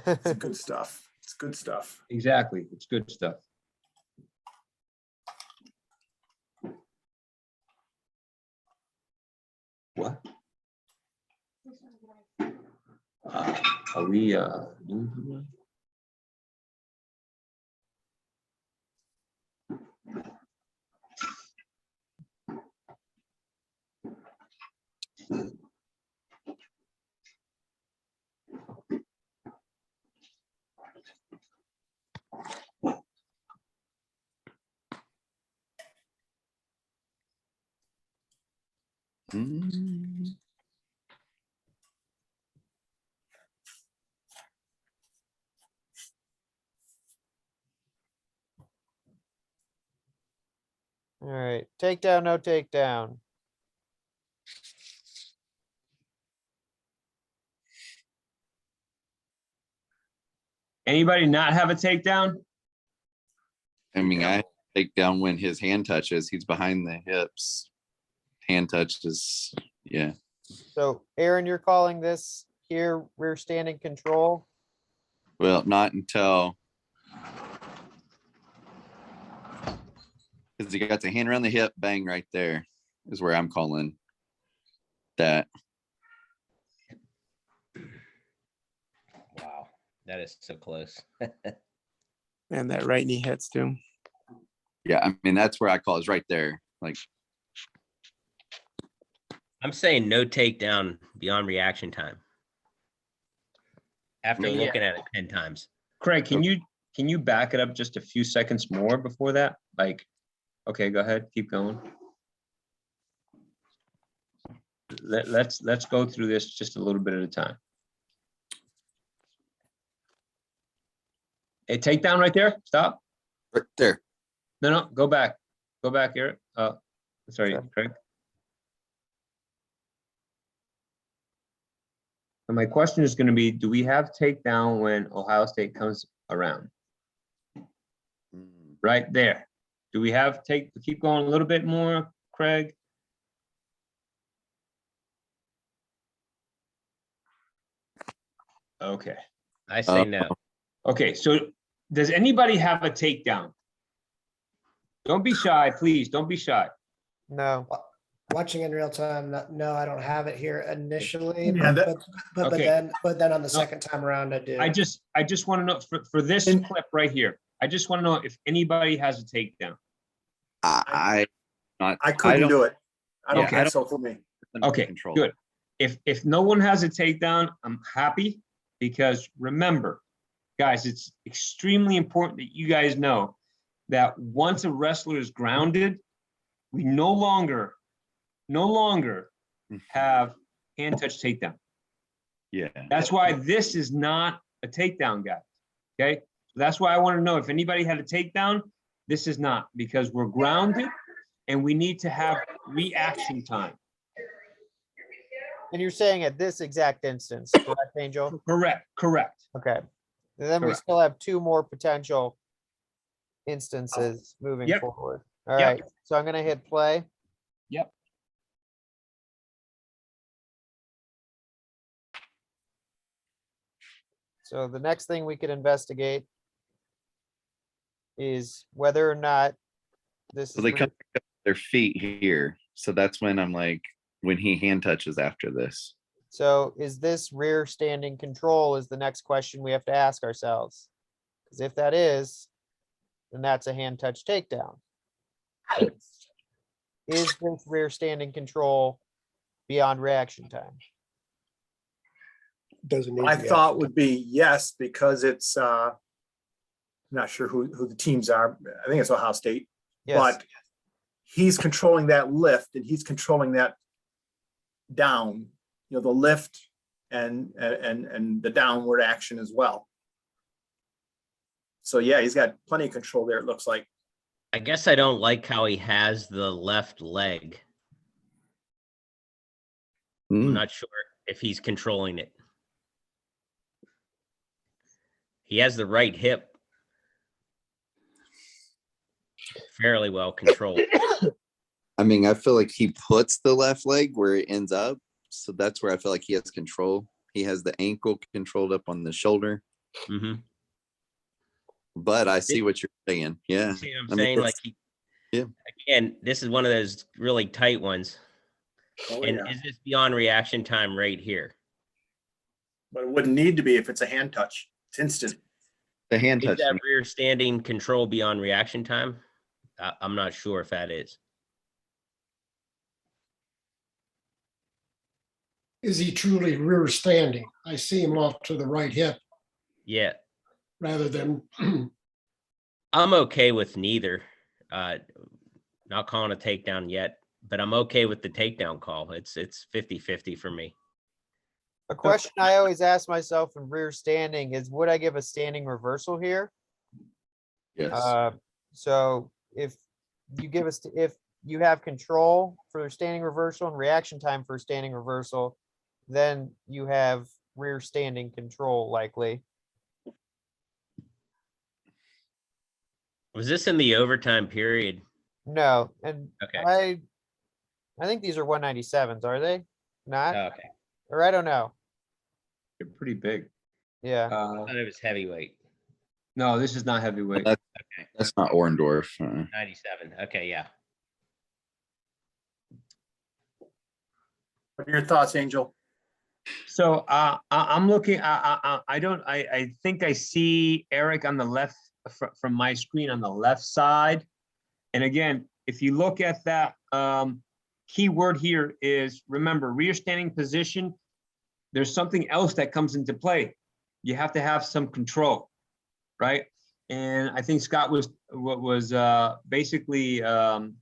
It's good stuff. It's good stuff. Exactly. It's good stuff. What? Are we doing All right, takedown, no takedown. Anybody not have a takedown? I mean, I take down when his hand touches. He's behind the hips. Hand touches. Yeah. So Aaron, you're calling this here rear standing control? Well, not until. Because he got the hand around the hip, bang right there is where I'm calling that. Wow, that is so close. And that right knee hits too. Yeah, I mean, that's where I call is right there. Like, I'm saying no takedown beyond reaction time. After Yeah. looking at it 10 times. Craig, can you back it up just a few seconds more before that? Like, okay, go ahead, keep going. Let's go through this just a little bit at a time. A takedown right there. Stop. right there. No, go back. Go back, Eric. Sorry, Craig. And my question is going to be, do we have takedown when Ohio State comes around? Right there. Do we have keep going a little bit more, Craig? Okay. I say no. Okay, so does anybody have a takedown? Don't be shy, please. Don't be shy. No. Watching in real time, no, I don't have it here initially, Yeah, but then on the second time around, I do. I just want to know for this clip right here. I just want to know if anybody has a takedown. I couldn't do it. I don't Yeah, think so for me. Okay, Control. good. If no one has a takedown, I'm happy because remember, guys, it's extremely important that you guys know that once a wrestler is grounded, we no longer have hand touch takedown. Yeah. That's why this is not a takedown, guys. Okay, so that's why I want to know if anybody had a takedown. This is not, because we're grounded and we need to have reaction time. And you're saying at this exact instance, correct, Angel? Correct. Okay. And then we Correct. still have two more potential instances moving Yep. forward. All Yep. right, so I'm gonna hit play. Yep. So the next thing we could investigate is whether or not this So is they rear- come up their feet here. So that's when I'm like, when he hand touches after this. So is this rear standing control is the next question we have to ask ourselves. Because if that is, then that's a hand touch takedown. Is this rear standing control beyond reaction time? Doesn't need My to be thought action would be yes, because it's, I'm not sure who the teams are. I think it's Ohio State, Yes, but he's controlling that lift and he's controlling that down, the lift and the downward action as well. So yeah, he's got plenty of control there, it looks like. I guess I don't like how he has the left leg. I'm not sure if he's controlling it. He has the right hip fairly well controlled. I mean, I feel like he puts the left leg where it ends up. So that's where I feel like he has control. He has the ankle controlled up on the shoulder. Mm-hmm. But I see what you're saying. Yeah. See what I I'm mean, saying? Like, yeah. Again, this is one of those really tight ones. Oh, And yeah. is this beyond reaction time right here? But it wouldn't need to be if it's a hand touch. It's instant. The hand Is touch. that rear standing control beyond reaction time? I'm not sure if that is. Is he truly rear standing? I see him off to the right hip Yeah, rather than, I'm okay with neither. Not calling a takedown yet, but I'm okay with the takedown call. It's 50-50 for me. a question I always ask myself in rear standing is, would I give a standing reversal here? Yes. So if you give us, if you have control for standing reversal and reaction time for standing reversal, then you have rear standing control likely. Was this in the overtime period? No, and Okay. I think these are 197s, are they? Not? Okay. Or I don't know. They're pretty big. Yeah. I thought it was heavyweight. No, this is not heavyweight. That's not Orndorff. 97. Okay, yeah. What are your thoughts, Angel? So I'm looking, I think I see Eric on the left from my screen on the left side. And again, if you look at that, key word here is, remember, rear standing position, there's something else that comes into play. You have to have some control, right? And I think Scott was basically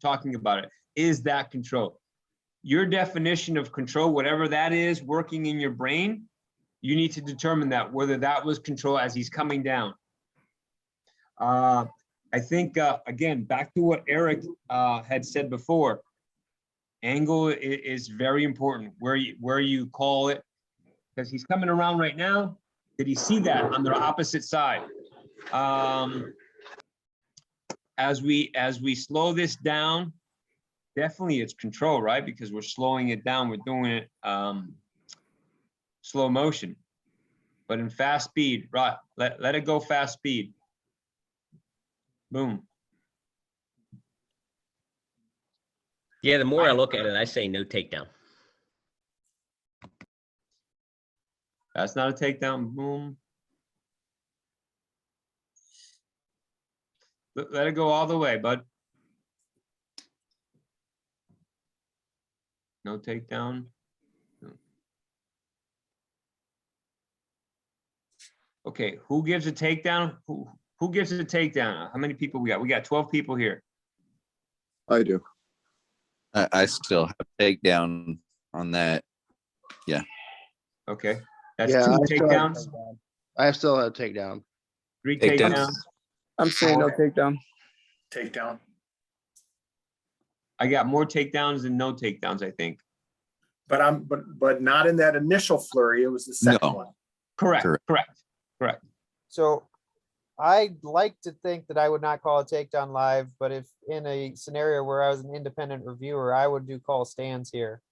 talking about it, is that control. Your definition of control, whatever that is working in your brain, you need to determine that, whether that was control as he's coming down. I think, again, back to what Eric had said before, angle is very important, where you call it, because he's coming around right now. Did he see that on the opposite side? As we slow this down, definitely it's control, right? Because we're slowing it down. We're doing it slow motion. But in fast speed, right? Let it go fast speed. Boom. Yeah, the more I look at it, I say no takedown. That's not a takedown. Boom. Let it go all the way, bud. No takedown. Okay, who gives a takedown? Who gives a takedown? How many people we got? We got 12 people here. I do. I still have takedown on that. Yeah. Okay, that's Yeah, 2 I still have takedowns, I still have takedown. 3 Takedowns. takedowns. I'm saying no takedown. Takedown. I got more takedowns than no takedowns, I think. But not in that initial flurry. It was the second No. one. Correct. So I'd like to think that I would not call a takedown live, but if in a scenario where I was an independent reviewer, I would do call stands here.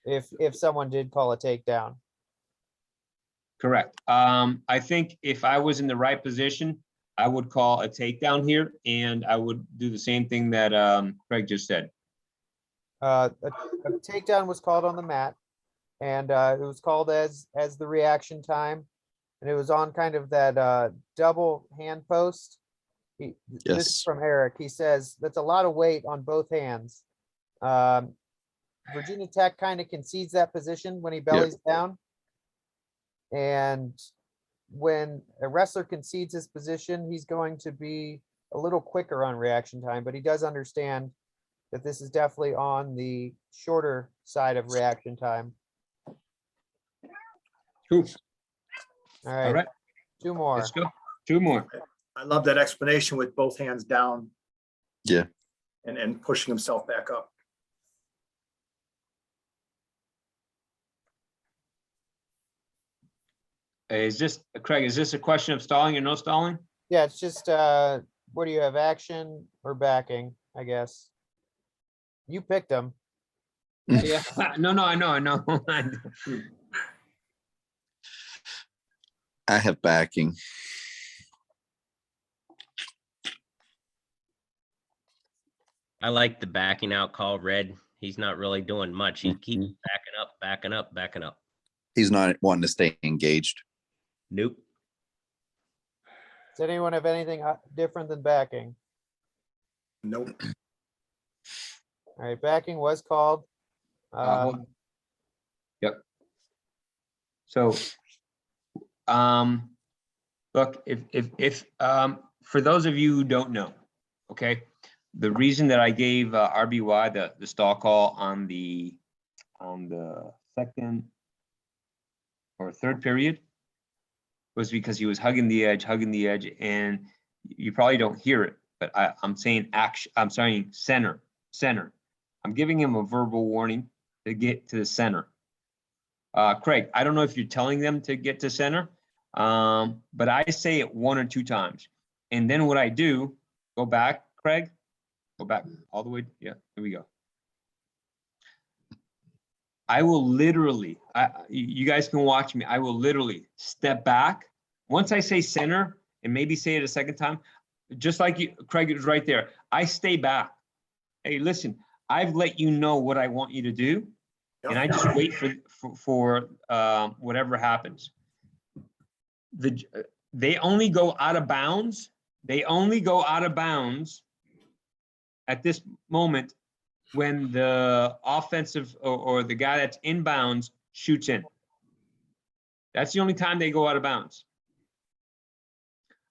If someone did call a takedown. Correct. I think if I was in the right position, I would call a takedown here, and I would do the same thing that Craig just said. A takedown was called on the mat, and it was called as the reaction time, and it was on kind of that double hand post. This is Yes. from Eric. He says that's a lot of weight on both hands. Virginia Tech kind of concedes that position when he bellies down, and when a wrestler concedes his position, he's going to be a little quicker on reaction time, but he does understand that this is definitely on the shorter side of reaction time. Cool. All All right, right, 2 more. let's go. 2 more. I love that explanation with both hands down Yeah. and pushing himself back up. Is this, Craig, is this a question of stalling or no stalling? Yeah, it's just, what do you have, action or backing, I guess? You picked them. Yeah, no, I know. I have backing. I like the backing out call, Red. He's not really doing much. He keeps backing up. He's not wanting to stay engaged. Nope. Does anyone have anything different than backing? Nope. All right, backing was called. Yep. So, look, if for those of you who don't know, okay, the reason that I gave RBY the stall call on the second or third period was because he was hugging the edge, and you probably don't hear it, but I'm saying action. I'm saying center. I'm giving him a verbal warning to get to the center. Craig, I don't know if you're telling them to get to center, but I say it 1 or 2 times. And then what I do Go back, Craig. Go back all the way. Yeah, here we go. I will literally, you guys can watch me. I will literally step back. Once I say center, and maybe say it a second time, just like you, Craig, it was right there. I stay back. Hey, listen, I've let you know what I want you to do, and I just wait for whatever happens. They only go out of bounds. They only go out of bounds at this moment when the offensive or the guy that's in bounds shoots in. That's the only time they go out of bounds.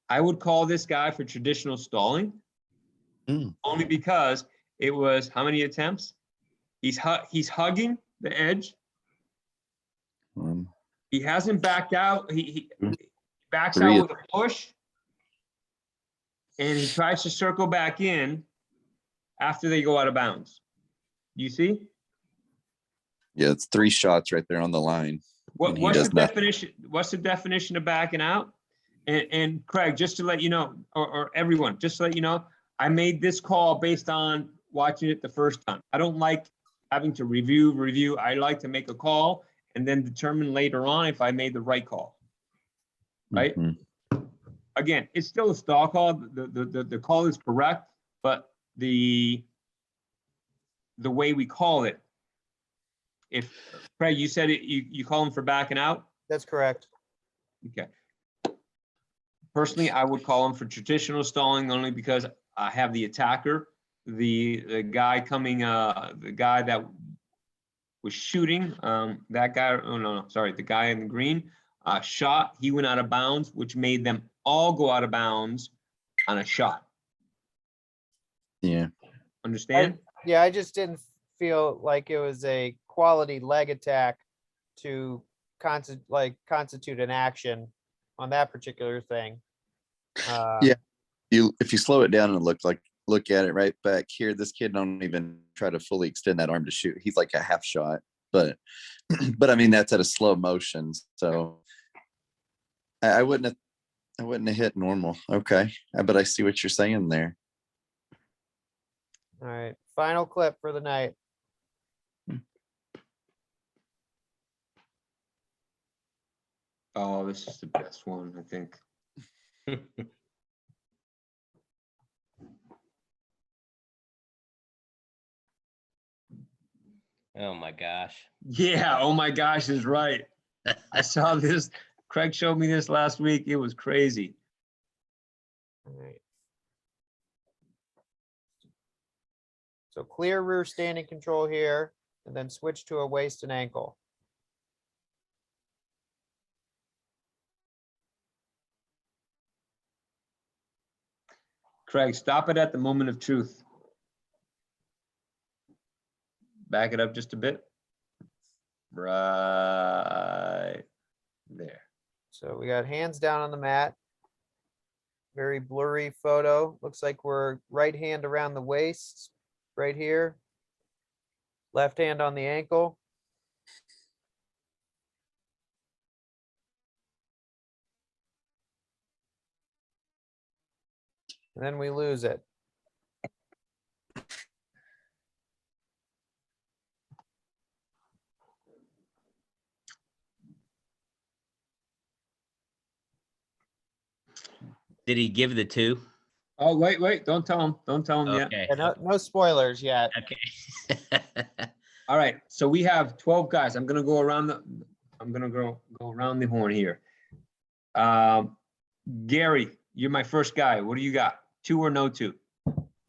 I would call this guy for traditional stalling, only because it was how many attempts? He's hugging the edge. He hasn't backed out. He backs out with a push, and he tries to circle back in after they go out of bounds. You see? Yeah, it's 3 shots right there on the line. What's the definition? What's the definition of backing out? And Craig, just to let you know, or everyone, just to let you know, I made this call based on watching it the first time. I don't like having to review. I like to make a call and then determine later on if I made the right call. Right? Again, it's still a stall call. The call is correct, but the way we call it. If Craig, you said it, you call him for backing out. That's correct. Okay. Personally, I would call him for traditional stalling only because I have the attacker, the guy coming, the guy that was shooting, that guy. Oh no, sorry, the guy in the green shot. He went out of bounds, which made them all go out of bounds on a shot. Yeah. Understand? Yeah, I just didn't feel like it was a quality leg attack to constitute an action on that particular thing. Yeah. If you slow it down and look at it right back here, this kid don't even try to fully extend that arm to shoot. He's like a half shot, but I mean, that's at a slow motion. So I wouldn't have hit normal. Okay. But I see what you're saying there. All right, final clip for the night. Oh, this is the best one, I think. Oh my gosh. Yeah, oh my gosh is right. I saw this. Craig showed me this last week. It was crazy. All right. So clear rear standing control here, and then switch to a waist and ankle. Craig, stop it at the moment of truth. Back it up just a bit. Right there. So we got hands down on the mat. Very blurry photo. Looks like we're right hand around the waist, right here. Left hand on the ankle. And then we lose it. Did he give the 2? Oh, wait, don't tell him. Don't tell him yet. Okay. Yeah, no spoilers yet. Okay. All right, so we have 12 guys. I'm gonna go around go around the horn here. Gary, you're my first guy. What do you got? 2 or no 2?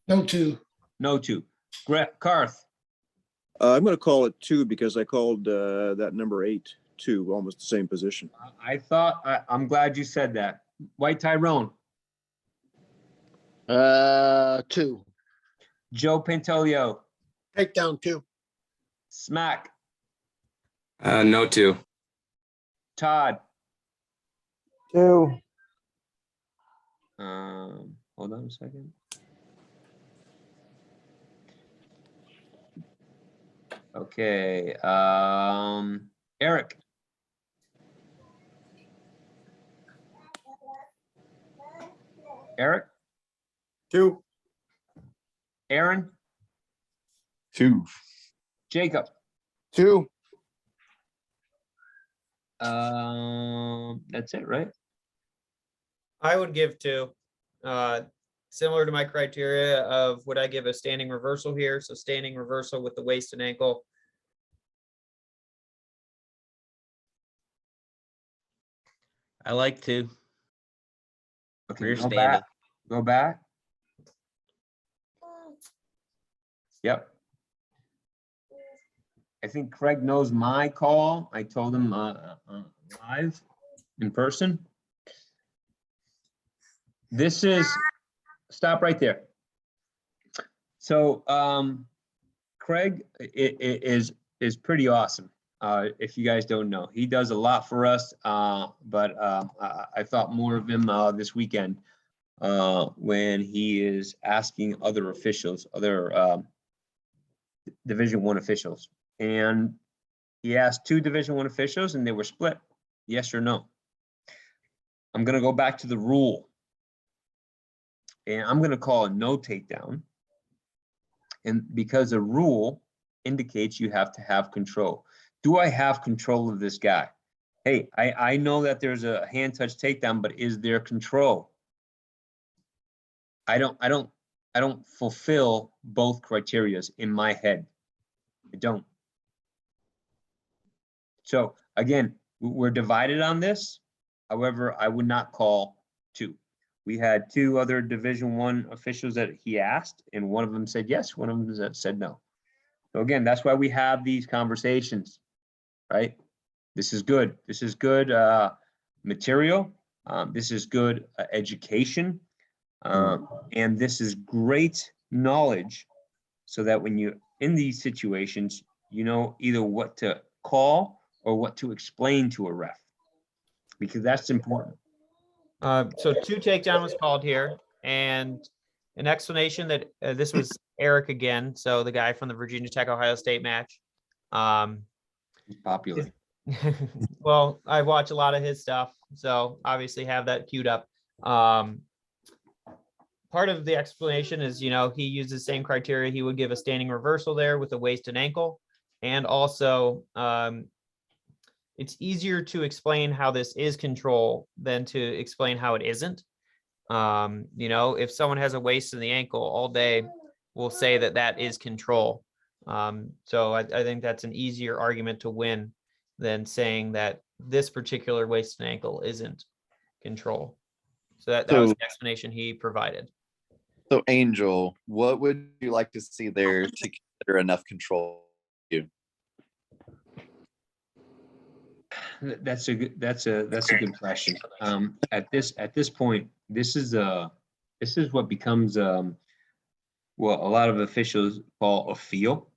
No 2. No 2. Karth. I'm going to call it 2 because I called that number 8 2, almost the same position. I'm glad you said that. White Tyrone. 2. Joe Pantolio. Takedown 2. Smack. No 2. Todd. 2. Hold on a second. Okay. Eric. Eric. 2. Aaron, 2. Jacob. 2. That's it, right? I would give 2. Similar to my criteria of would I give a standing reversal here? So standing reversal with the waist and ankle. I like to. Okay, Rear go standing. back. Go back. Yep. I think Craig knows my call. I told him live in person. This is, stop right there. So Craig is pretty awesome. If you guys don't know, he does a lot for us. But I thought more of him this weekend when he is asking other officials, other Division I officials, and he asked 2 Division I officials, and they were split, yes or no. I'm going to go back to the rule, and I'm going to call a no takedown. And because the rule indicates you have to have control. Do I have control of this guy? Hey, I know that there's a hand touch takedown, but is there control? I don't fulfill both criterias in my head. I don't. So again, we're divided on this. However, I would not call 2. We had 2 other Division I officials that he asked, and one of them said yes, one of them said no. So again, that's why we have these conversations, right? This is good. This is good material. This is good education. And this is great knowledge so that when you're in these situations, you know either what to call or what to explain to a ref, because that's important. So 2 takedown was called here, and an explanation that this was Eric again. So the guy from the Virginia Tech Ohio State match. He's popular. Well, I watch a lot of his stuff, so obviously have that queued up. Part of the explanation is, he uses the same criteria. He would give a standing reversal there with a waist and ankle. And also, it's easier to explain how this is control than to explain how it isn't. If someone has a waist and the ankle all day, we'll say that that is control. So I think that's an easier argument to win than saying that this particular waist and ankle isn't control. So that was the explanation he provided. So Angel, what would you like to see there to consider enough control? That's a good question. At this point, this is what becomes what a lot of officials call a feel,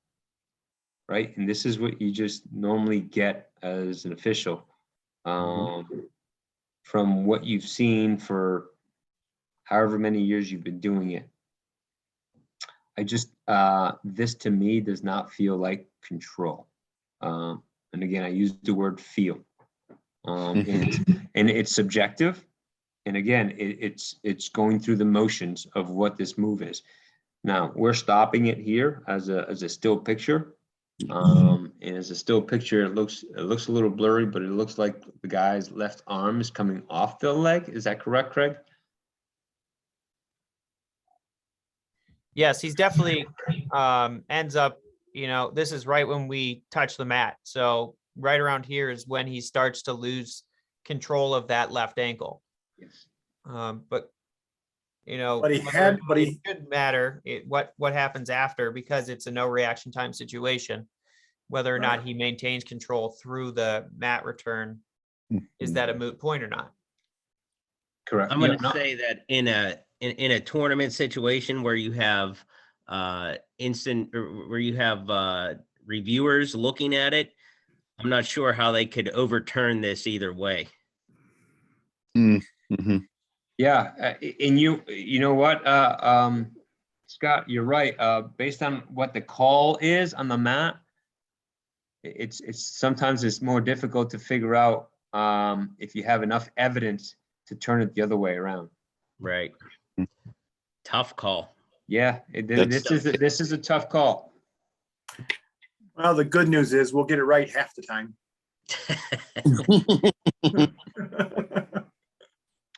right? And this is what you just normally get as an official from what you've seen for however many years you've been doing it. I just this to me does not feel like control. And again, I use the word feel. And it's subjective. And again, it's going through the motions of what this move is. Now we're stopping it here as a still picture. And as a still picture, it looks a little blurry, but it looks like the guy's left arm is coming off the leg. Is that correct, Craig? Yes, he's definitely ends up, this is right when we touch the mat. So right around here is when he starts to lose control of that left ankle. Yes. But he it shouldn't matter what happens after, because it's a no reaction time situation. Whether or not he maintains control through the mat return, is that a moot point or not? Correct. I'm going to say that in a tournament situation where you have reviewers looking at it, I'm not sure how they could overturn this either way. Mm-hmm. Yeah, and you know what, Scott, you're right. Based on what the call is on the mat, it's sometimes it's more difficult to figure out if you have enough evidence to turn it the other way around. Right. Tough call. Yeah, this is a tough call. Well, the good news is we'll get it right half the time.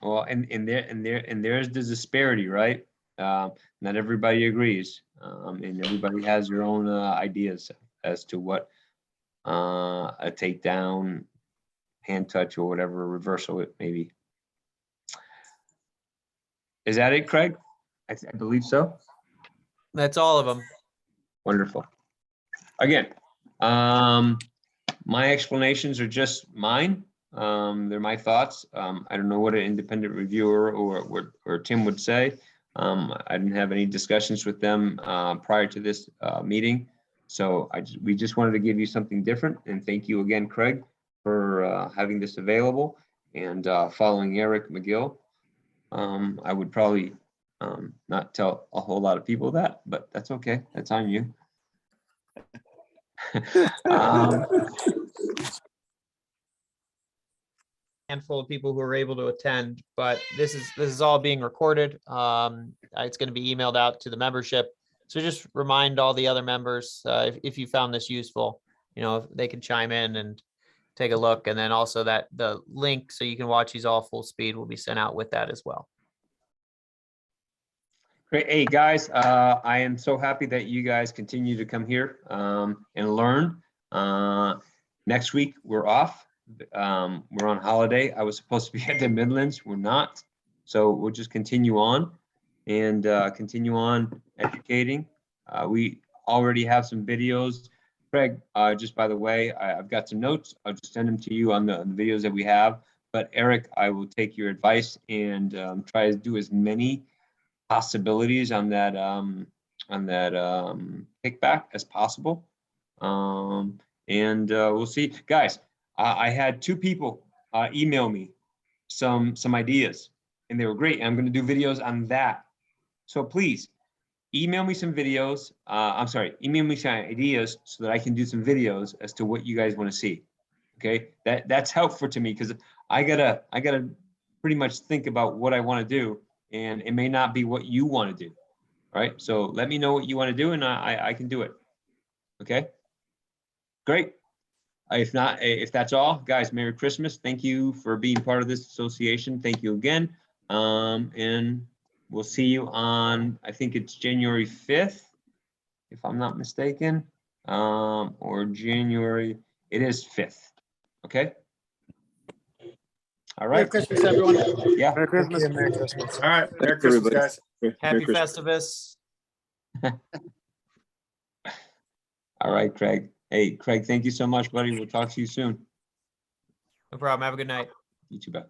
Well, and there's the disparity, right? Not everybody agrees, and everybody has their own ideas as to what a takedown, hand touch, or whatever reversal it may be. Is that it, Craig? I believe so. That's all of them. Wonderful. Again, my explanations are just mine. They're my thoughts. I don't know what an independent reviewer or Tim would say. I didn't have any discussions with them prior to this meeting. So we just wanted to give you something different. And thank you again, Craig, for having this available and following Eric McGill. I would probably not tell a whole lot of people that, but that's okay. That's on you. Handful of people who are able to attend, but this is all being recorded. It's going to be emailed out to the membership. So just remind all the other members, if you found this useful, if they can chime in and take a look. And then also that the link so you can watch these all full speed will be sent out with that as well. Great. Hey, guys, I am so happy that you guys continue to come here and learn. Next week, we're off. We're on holiday. I was supposed to be at the Midlands. We're not. So we'll just continue on and continue on educating. We already have some videos. Craig, just by the way, I've got some notes. I'll just send them to you on the videos that we have. But Eric, I will take your advice and try to do as many possibilities on that kickback as possible. And we'll see. Guys, I had 2 people email me some ideas, and they were great. I'm going to do videos on that. So please email me some videos. Email me some ideas so that I can do some videos as to what you guys want to see. Okay, that's helpful to me because I gotta pretty much think about what I want to do, and it may not be what you want to do. Right? So let me know what you want to do, and I can do it. Okay. Great. If that's all, guys, Merry Christmas. Thank you for being part of this association. Thank you again. And we'll see you on, I think it's January 5th, if I'm not mistaken, or January, it is 5th. Okay. All right. Merry Christmas, everyone. Yeah. Merry Christmas. Merry Christmas. All right. Merry Christmas, guys. Happy Festivus. All right, Craig. Hey, Craig, thank you so much, buddy. We'll talk to you soon. No problem. Have a good night. You too, bud.